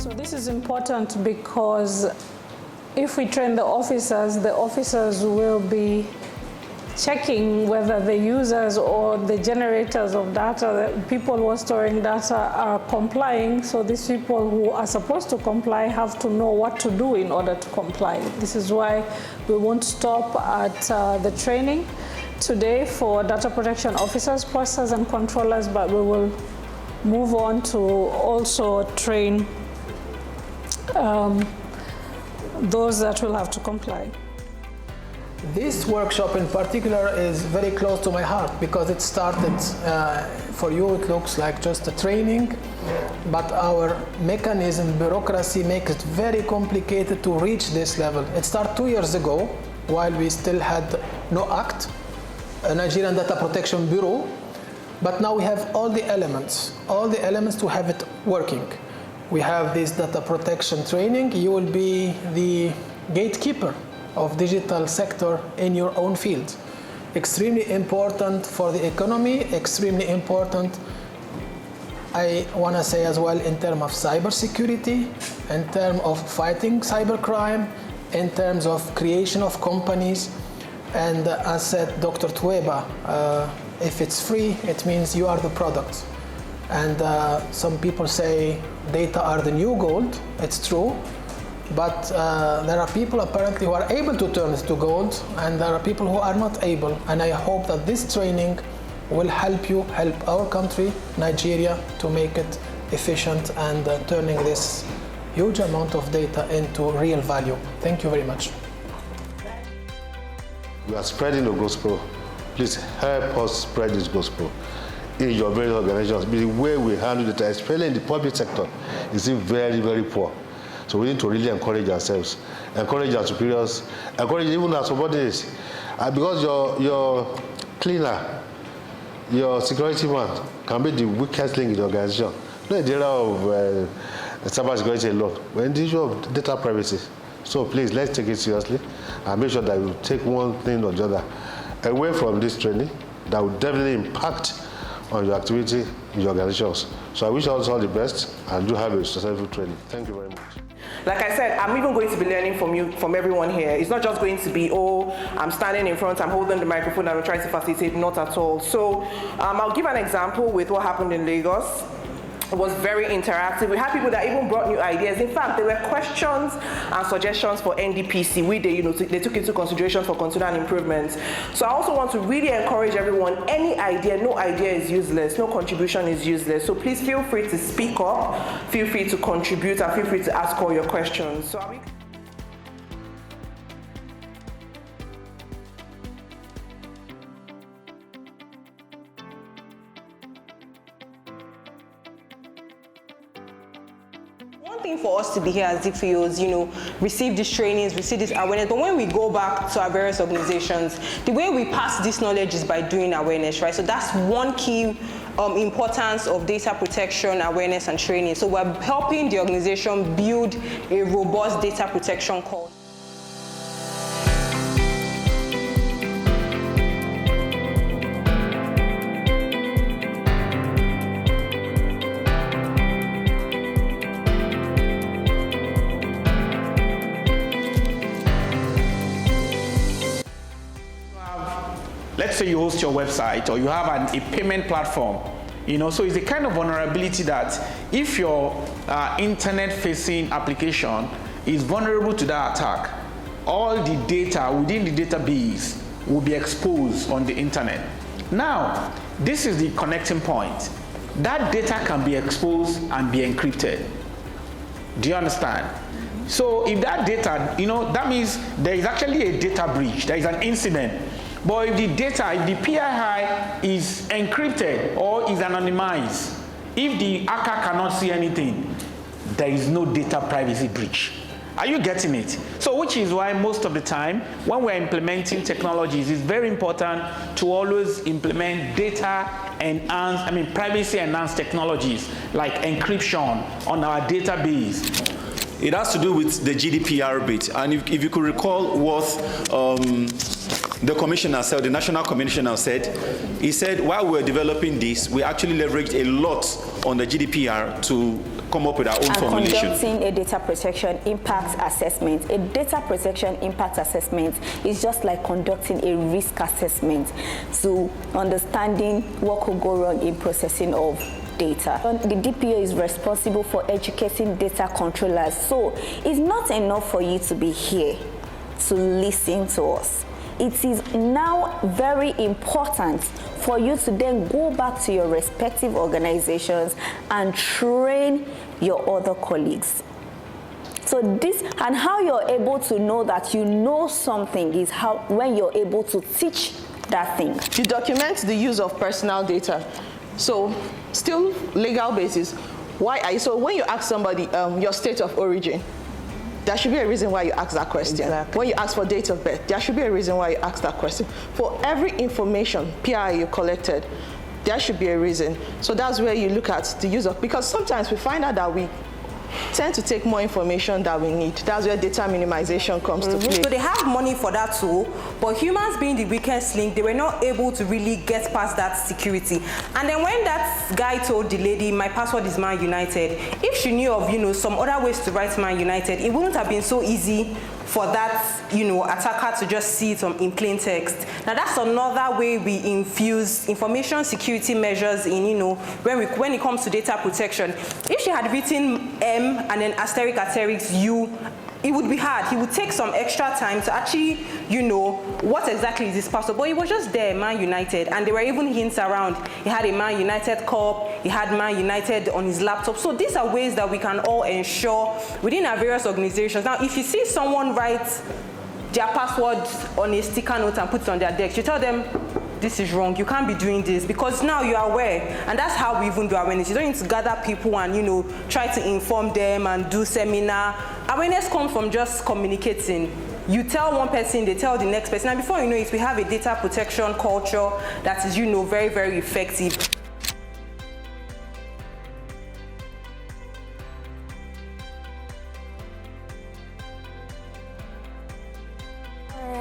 So this is important because if we train the officers will be checking whether the users or the generators of data, the people who are storing data, are complying. So these people who are supposed to comply have to know what to do in order to comply. This is why we won't stop at the training today for data protection officers, processors, and controllers, but we will move on to also train those that will have to comply. This workshop in particular is very close to my heart because it started, for you it looks like just a training, but our mechanism, bureaucracy makes it very complicated to reach this level. It started 2 years ago while we still had no act, a Nigerian Data Protection Bureau, but now we have all the elements to have it working. We have this data protection training. You will be the gatekeeper of digital sector in your own field. Extremely important for the economy, extremely important, I want to say as well, in terms of cybersecurity, in terms of fighting cybercrime, in terms of creation of companies. And as said Dr. Tweba, if it's free, it means you are the product. And some people say data are the new gold. It's true. But there are people apparently who are able to turn it to gold, and there are people who are not able. And I hope that this training will help you, help our country, Nigeria, to make it efficient and turning this huge amount of data into real value. Thank you very much. We are spreading the gospel. Please help us spread this gospel in your various organizations. The way we handle it, especially in the public sector, is very, very poor. So we need to really encourage ourselves, encourage our superiors, encourage even our subordinates. Because your cleaner, your security man can be the weakest link in the organization. Not in the area of cyber security alone, but in the issue of data privacy. So please, let's take it seriously and make sure that we take one thing or the other away from this training that will definitely impact on your activity in your organizations. So I wish us all the best and do have a successful training. Thank you very much. Like I said, I'm even going to be learning from you, from everyone here. It's not just going to be, oh, I'm standing in front, I'm holding the microphone, and I'm trying to facilitate, not at all. So I'll give an example with what happened in Lagos. It was very interactive. We had people that even brought new ideas. In fact, there were questions and suggestions for NDPC, which they took into consideration for continual improvements. So I also want to really encourage everyone, any idea, no idea is useless, no contribution is useless. So please feel free to speak up, feel free to contribute, and feel free to ask all your questions. So one thing for us to be here as DPOs, receive these trainings, receive this awareness, but when we go back to our various organizations, the way we pass this knowledge is by doing awareness, right? So that's one key importance of data protection, awareness, and training. So we're helping the organization build a robust data protection culture. Let's say you host your website or you have a payment platform, so it's a kind of vulnerability that if your internet-facing application is vulnerable to that attack, all the data within the database will be exposed on the internet. Now, this is the connecting point. That data can be exposed and be encrypted. Do you understand? So if that data, that means there is actually a data breach, there is an incident. But if the data, if the PII is encrypted or is anonymized, if the hacker cannot see anything, there is no data privacy breach. Are you getting it? So which is why most of the time, when we're implementing technologies, it's very important to always implement privacy enhanced technologies like encryption on our database. It has to do with the GDPR bit, and if you could recall what the commissioner said, the national commissioner said, he said, while we're developing this, we actually leveraged a lot on the GDPR to come up with our own formulation. Conducting a data protection impact assessment. A data protection impact assessment is just like conducting a risk assessment to understanding what could go wrong in processing of data. The DPO is responsible for educating data controllers. So it's not enough for you to be here to listen to us. It is now very important for you to then go back to your respective organizations and train your other colleagues. So this, and how you're able to know that you know something is how, when you're able to teach that thing. You document the use of personal data. So still legal basis. Why are you, so when you ask somebody your state of origin, there should be a reason why you ask that question. Exactly. When you ask for date of birth, there should be a reason why you ask that question. For every information PI you collected, there should be a reason. So that's where you look at the use of, because sometimes we find out that we tend to take more information than we need. That's where data minimization comes to play. So they have money for that tool, but humans being the weakest link, they were not able to really get past that security. And then when that guy told the lady, my password is Man United, if she knew of, some other ways to write Man United, it wouldn't have been so easy for that, attacker to just see it in plain text. Now that's another way we infuse information security measures in, when it comes to data protection. If she had written M and then asterisk U, it would be hard. He would take some extra time to actually, what exactly is this password. But it was just there, Man United, and there were even hints around. He had a Man United cup, he had Man United on his laptop. So these are ways that we can all ensure within our various organizations. Now, if you see someone write their password on a sticker note and put it on their desk, you tell them, this is wrong, you can't be doing this, because now you are aware, and that's how we even do awareness. You don't need to gather people and try to inform them and do seminar. Awareness comes from just communicating. You tell one person, they tell the next person, and before you know it, we have a data protection culture that is very, very effective.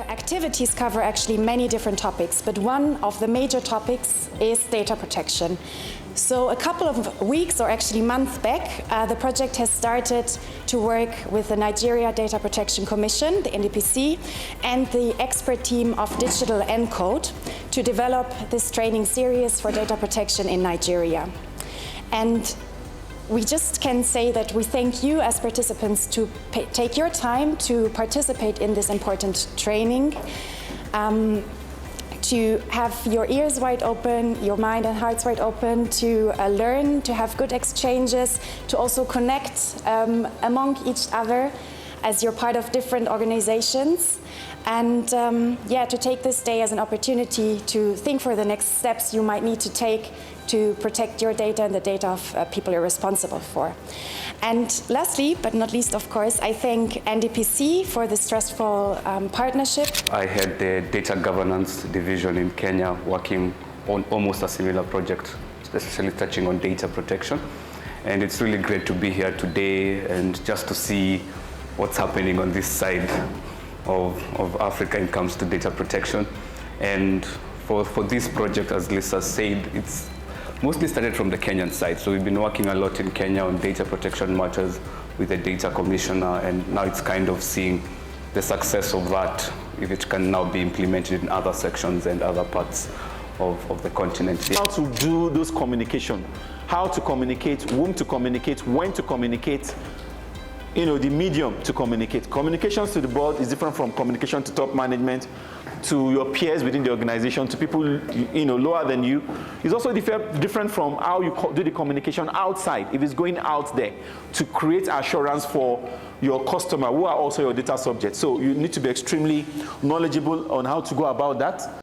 Activities cover actually many different topics, but one of the major topics is data protection. So a couple of weeks, or actually months back, the project has started to work with the Nigeria Data Protection Commission, the NDPC, and the expert team of Digital Encode to develop this training series for data protection in Nigeria. And we just can say that we thank you as participants to take your time to participate in this important training, to have your ears wide open, your mind and hearts wide open, to learn, to have good exchanges, to also connect among each other as you're part of different organizations. And to take this day as an opportunity to think for the next steps you might need to take to protect your data and the data of people you're responsible for. And lastly, but not least, of course, I thank NDPC for this trustful partnership. I had the data governance division in Kenya working on almost a similar project, especially touching on data protection. And it's really great to be here today and just to see what's happening on this side of Africa when it comes to data protection. And for this project, as Lisa said, it's mostly started from the Kenyan side. So we've been working a lot in Kenya on data protection matters with the data commissioner, and now it's kind of seeing the success of that, if it can now be implemented in other sections and other parts of the continent. How to do those communication, how to communicate, whom to communicate, when to communicate, the medium to communicate. Communications to the board is different from communication to top management, to your peers within the organization, to people lower than you. It's also different from how you do the communication outside, if it's going out there, to create assurance for your customer, who are also your data subjects. So you need to be extremely knowledgeable on how to go about that.